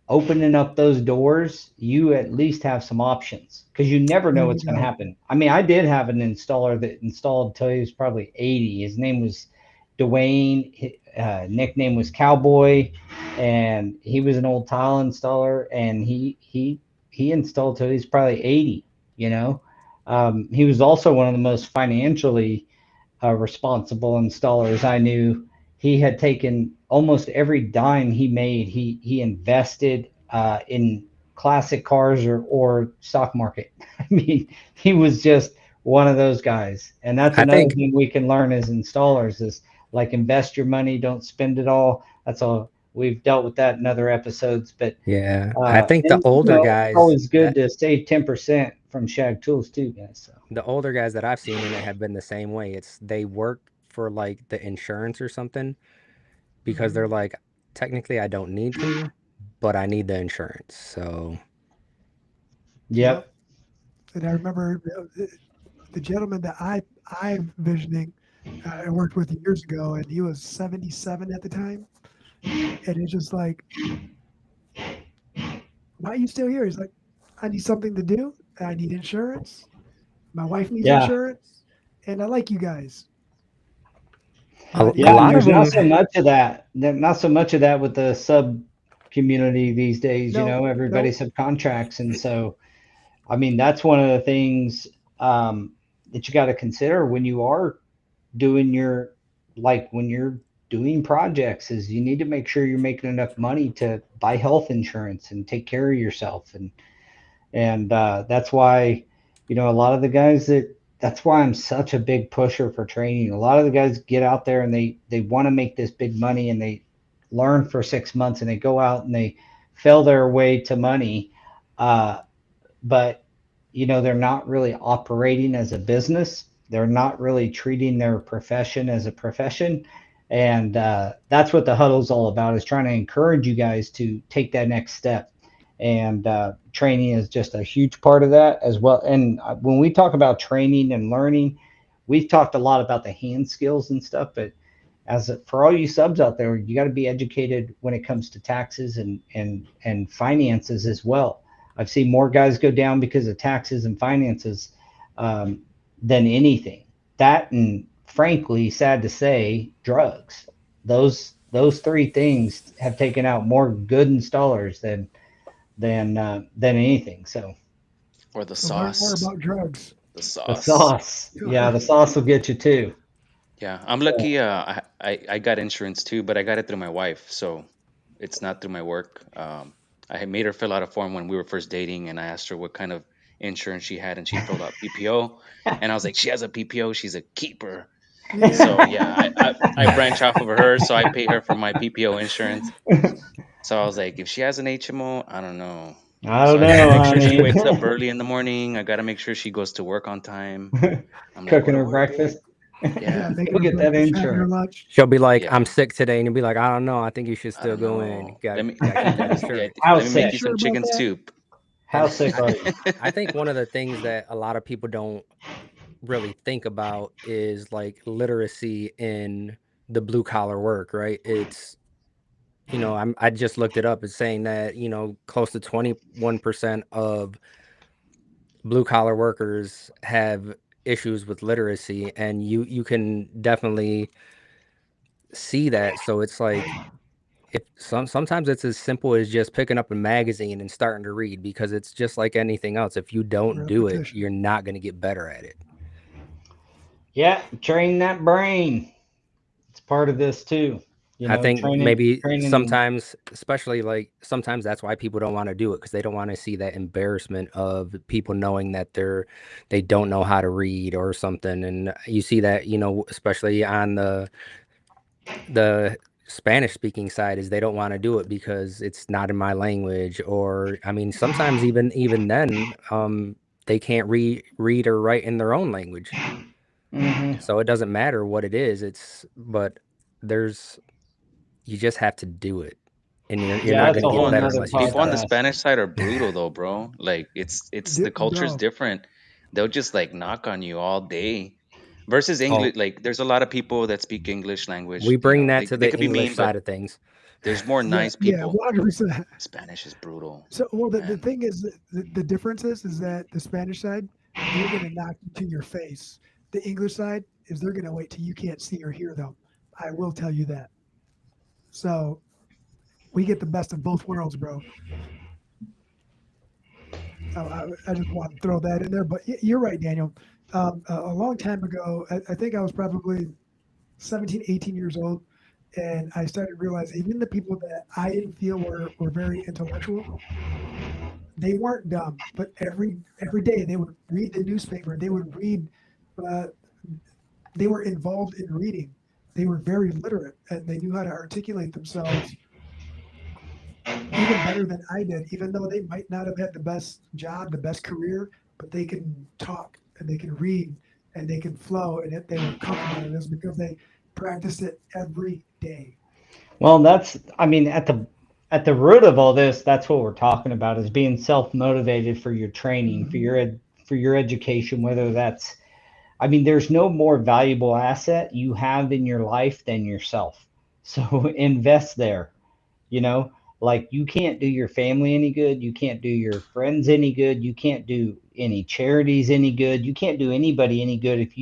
Speaker 1: opening up those doors, you at least have some options because you never know
Speaker 2: There you
Speaker 1: what's going to
Speaker 2: go.
Speaker 1: happen. I mean, I did have an installer that installed till he was probably 80. His name was Dwayne. Nickname was Cowboy, and he was an old tile installer, and he installed till he's probably 80. You know, he was also one of the most financially responsible installers I knew. He had taken almost every dime he made. He invested in classic cars or stock market. I mean, he was just one of those guys. And that's
Speaker 3: I
Speaker 1: another
Speaker 3: think,
Speaker 1: thing we can learn as installers is like invest your money, don't spend it all. That's all. We've dealt with that in other episodes, but
Speaker 3: yeah, I think the
Speaker 1: and you
Speaker 3: older
Speaker 1: know, it's
Speaker 3: guys
Speaker 1: always good to save 10% from Shag Tools too, guys. So
Speaker 3: that I've seen in it have been the same way. It's they work for like the insurance or something because they're like, technically I don't need to, but I need the insurance. So
Speaker 2: Yep.
Speaker 1: yep.
Speaker 2: And I remember the gentleman that I'm visioning, I worked with years ago, and he was 77 at the time, and it's just like, why are you still here? He's like, I need something to do. I need insurance. My wife needs
Speaker 1: Yeah.
Speaker 2: insurance, and I like you guys.
Speaker 3: a,
Speaker 2: But
Speaker 3: a
Speaker 1: Yeah,
Speaker 2: he,
Speaker 1: and
Speaker 3: lot of
Speaker 1: there's not
Speaker 3: them,
Speaker 1: so much of that. Not so much of that with the sub community these days. You
Speaker 2: no,
Speaker 1: know, everybody
Speaker 2: no,
Speaker 1: subcontracts, and so I mean that's one of the things that you got to consider when you are doing when you're doing projects is you need to make sure you're making enough money to buy health insurance and take care of yourself and And that's why, a lot of the guys that's why I'm such a big pusher for training. A lot of the guys get out there and they want to make this big money, and they learn for 6 months and they go out and they fail their way to money. But they're not really operating as a business. They're not really treating their profession as a profession. And that's what the huddle's all about, is trying to encourage you guys to take that next step. And training is just a huge part of that as well. And when we talk about training and learning, we've talked a lot about the hand skills and stuff, but for all you subs out there, you got to be educated when it comes to taxes and finances as well. I've seen more guys go down because of taxes and finances than anything. That, and frankly, sad to say, drugs. Those three things have taken out more good installers than anything. So,
Speaker 4: Or the
Speaker 2: So learn more
Speaker 4: sauce.
Speaker 2: about drugs.
Speaker 4: The
Speaker 1: the
Speaker 4: sauce.
Speaker 1: sauce, yeah, the sauce will get you too.
Speaker 4: Yeah, I'm
Speaker 1: So,
Speaker 4: lucky. I got insurance too, but I got it through my wife, so it's not through my work. I had made her fill out a form when we were first dating, and I asked her what kind of insurance she had, and she filled out PPO, and I was like, she has a PPO, she's a keeper. So
Speaker 2: Yeah.
Speaker 4: yeah, I branch off of her, so I pay her for my PPO insurance. So I was like, if she has an HMO, I don't know.
Speaker 1: I
Speaker 4: So
Speaker 1: don't
Speaker 4: I got to
Speaker 1: know,
Speaker 4: make sure she wakes up
Speaker 1: honey.
Speaker 4: early in the morning. I got to make sure she goes to work on time. I'm like,
Speaker 1: Cooking
Speaker 4: what
Speaker 1: her
Speaker 4: do I do?
Speaker 1: breakfast.
Speaker 4: Yeah,
Speaker 2: Yeah, making
Speaker 1: Go
Speaker 2: her
Speaker 1: get that
Speaker 2: breakfast, having her
Speaker 1: insurance.
Speaker 2: lunch.
Speaker 3: She'll be like,
Speaker 4: yeah.
Speaker 3: I'm sick today, and you'll be like, I don't know. I think you should
Speaker 4: I
Speaker 3: still
Speaker 4: don't
Speaker 3: go in.
Speaker 4: know. Let me
Speaker 3: Gotta keep that
Speaker 4: yeah,
Speaker 3: insurance.
Speaker 1: How
Speaker 4: let me make
Speaker 2: You
Speaker 4: you
Speaker 1: sick?
Speaker 2: sure
Speaker 4: some
Speaker 2: about
Speaker 4: chicken
Speaker 2: that?
Speaker 4: soup.
Speaker 1: How
Speaker 3: And
Speaker 1: sick are you?
Speaker 3: I think one of the things that a lot of people don't really think about is like literacy in the blue collar work, right? It's I just looked it up. It's saying that close to 21% of blue collar workers have issues with literacy, and you can definitely see that. So it's like, if sometimes it's as simple as just picking up a magazine and starting to read, because it's just like anything else. If you don't do it,
Speaker 2: Repetition.
Speaker 3: you're not going to get better at it.
Speaker 1: Yeah, train that brain. It's part of this too.
Speaker 3: I think maybe
Speaker 1: Training.
Speaker 3: sometimes, especially like sometimes that's why people don't want to do it, because they don't want to see that embarrassment of people knowing that they don't know how to read or something. And you see that, especially on the Spanish speaking side, is they don't want to do it because it's not in my language. Or I mean, sometimes even then, they can't read or write in their own language.
Speaker 1: Hmm.
Speaker 3: So it doesn't matter what it is. But there's you just have to do it, and you're
Speaker 1: Yeah,
Speaker 3: not
Speaker 1: that's
Speaker 3: going
Speaker 1: a
Speaker 3: to
Speaker 1: whole
Speaker 3: get better
Speaker 1: nother
Speaker 3: unless you
Speaker 4: People on the
Speaker 3: start.
Speaker 1: podcast.
Speaker 4: Spanish side are brutal though, bro. Like it's the culture's
Speaker 2: Bro,
Speaker 4: different. They'll just like knock on you all day. Versus
Speaker 3: Oh,
Speaker 4: English, like there's a lot of people that speak English
Speaker 3: we
Speaker 4: language.
Speaker 3: bring that to
Speaker 4: They
Speaker 3: the
Speaker 4: could be
Speaker 3: English
Speaker 4: mean, but
Speaker 3: side of things.
Speaker 4: there's more
Speaker 2: yeah,
Speaker 4: nice
Speaker 2: yeah,
Speaker 4: people.
Speaker 2: 100%.
Speaker 4: Spanish is brutal,
Speaker 2: So, well, the
Speaker 4: man.
Speaker 2: thing is, the difference is that the Spanish side, they're going to knock you to your face. The English side is they're going to wait till you can't see or hear them. I will tell you that. So we get the best of both worlds, bro. I just want to throw that in there. But you're right, Daniel. A long time ago, I think I was probably 17, 18 years old. And I started realizing even the people that I didn't feel were very intellectual, they weren't dumb. But every day they would read the newspaper. They would read. Uh, they were involved in reading. They were very literate and they knew how to articulate themselves even better than I did, even though they might not have had the best job, the best career, but they can talk and they can read and they can flow and they were comfortable in this because they practiced it every day.
Speaker 1: Well, I mean, at the root of all this, that's what we're talking about, is being self-motivated for your training, for
Speaker 2: Mm-hmm.
Speaker 1: your education, whether that's, I mean, there's no more valuable asset you have in your life than yourself. So invest there. you know like, you can't do your family any good, you can't do your friends any good, you can't do any charities any good, you can't do anybody any good if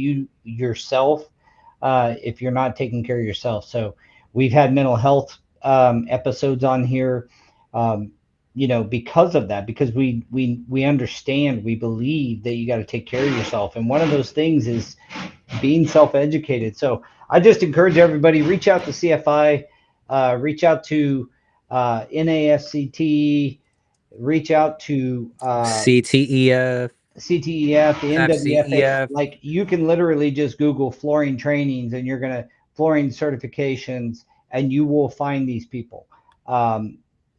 Speaker 1: if you're not taking care of yourself. So we've had mental health episodes on here, um, because of that, because we understand, we believe that you got to take care of yourself, and one of those things is being self-educated. So I just encourage everybody, reach out to CFI, reach out to NAFCT, reach out to
Speaker 3: CTEF,
Speaker 1: CTEF, the NWFA.
Speaker 3: FCEF.
Speaker 1: Like you can literally just Google flooring trainings and you're going to flooring certifications and you will find these people.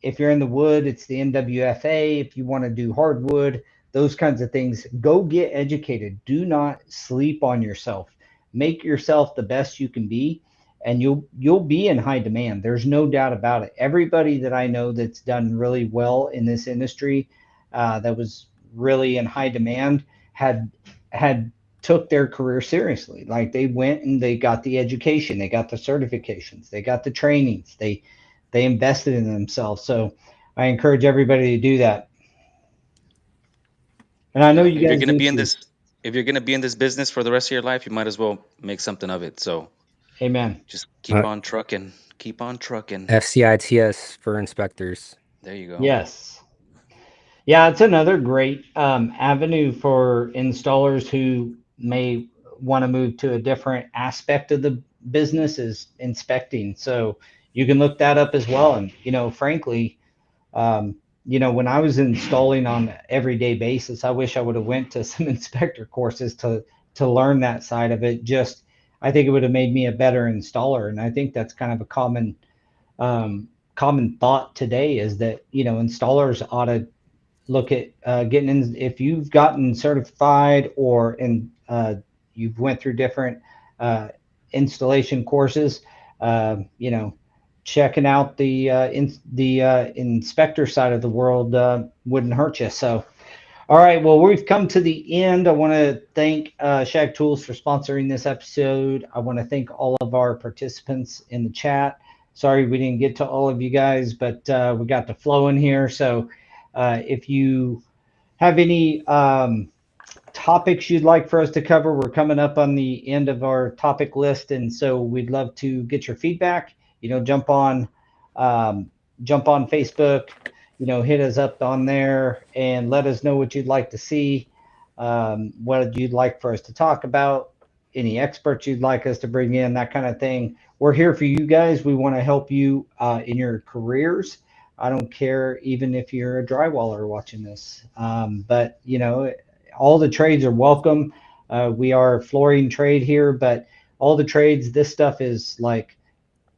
Speaker 1: If you're in the wood, it's the NWFA. If you want to do hardwood, those kinds of things, go get educated. Do not sleep on yourself. Make yourself the best you can be, and you'll be in high demand. There's no doubt about it. Everybody that I know that's done really well in this industry, that was really in high demand, had took their career seriously. Like they went and they got the education, they got the certifications, they got the trainings, they invested in themselves. So I encourage everybody to do that. And I know
Speaker 4: Yeah,
Speaker 1: you
Speaker 4: if you're
Speaker 1: guys
Speaker 4: gonna
Speaker 1: do
Speaker 4: be in
Speaker 1: too.
Speaker 4: this, if you're gonna be in this business for the rest of your life, you might as well make something of it. So
Speaker 1: Amen.
Speaker 4: just keep on trucking, keep on trucking.
Speaker 3: FCITS for inspectors.
Speaker 4: There you go.
Speaker 1: Yes. Yeah, it's another great avenue for installers who may want to move to a different aspect of the business is inspecting. So you can look that up as well. And, frankly, um, when I was installing on an everyday basis, I wish I would have went to some inspector courses to learn that side of it. Just, I think it would have made me a better installer. And I think that's kind of a common thought today is that, installers ought to look at getting in. If you've gotten certified or you've went through different installation courses, you know, checking out the inspector side of the world wouldn't hurt you. So, all right, well, we've come to the end. I want to thank Shag Tools for sponsoring this episode. I want to thank all of our participants in the chat. Sorry we didn't get to all of you guys, but we got the flow in here. So if you have any topics you'd like for us to cover, we're coming up on the end of our topic list, and so we'd love to get your feedback. Jump on Facebook, hit us up on there and let us know what you'd like to see, what you'd like for us to talk about, any experts you'd like us to bring in, that kind of thing. We're here for you guys. We want to help you in your careers. I don't care even if you're a drywaller watching this, but all the trades are welcome. We are a flooring trade here, but all the trades, this stuff is like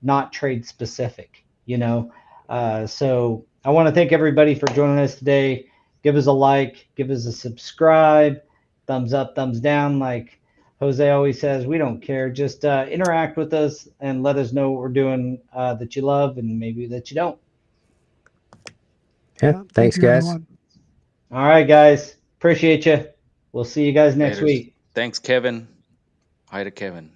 Speaker 1: not trade specific, so I want to thank everybody for joining us today. Give us a like, give us a subscribe, thumbs up, thumbs down. Like Jose always says, we don't care. Just interact with us and let us know what we're doing that you love and maybe that you don't.
Speaker 3: Yeah,
Speaker 2: Thank
Speaker 3: thanks,
Speaker 2: you,
Speaker 3: guys.
Speaker 2: everyone.
Speaker 1: All right, guys. Appreciate you. We'll see you guys next
Speaker 4: Laters.
Speaker 1: week.
Speaker 4: Thanks, Kevin. Hi to Kevin.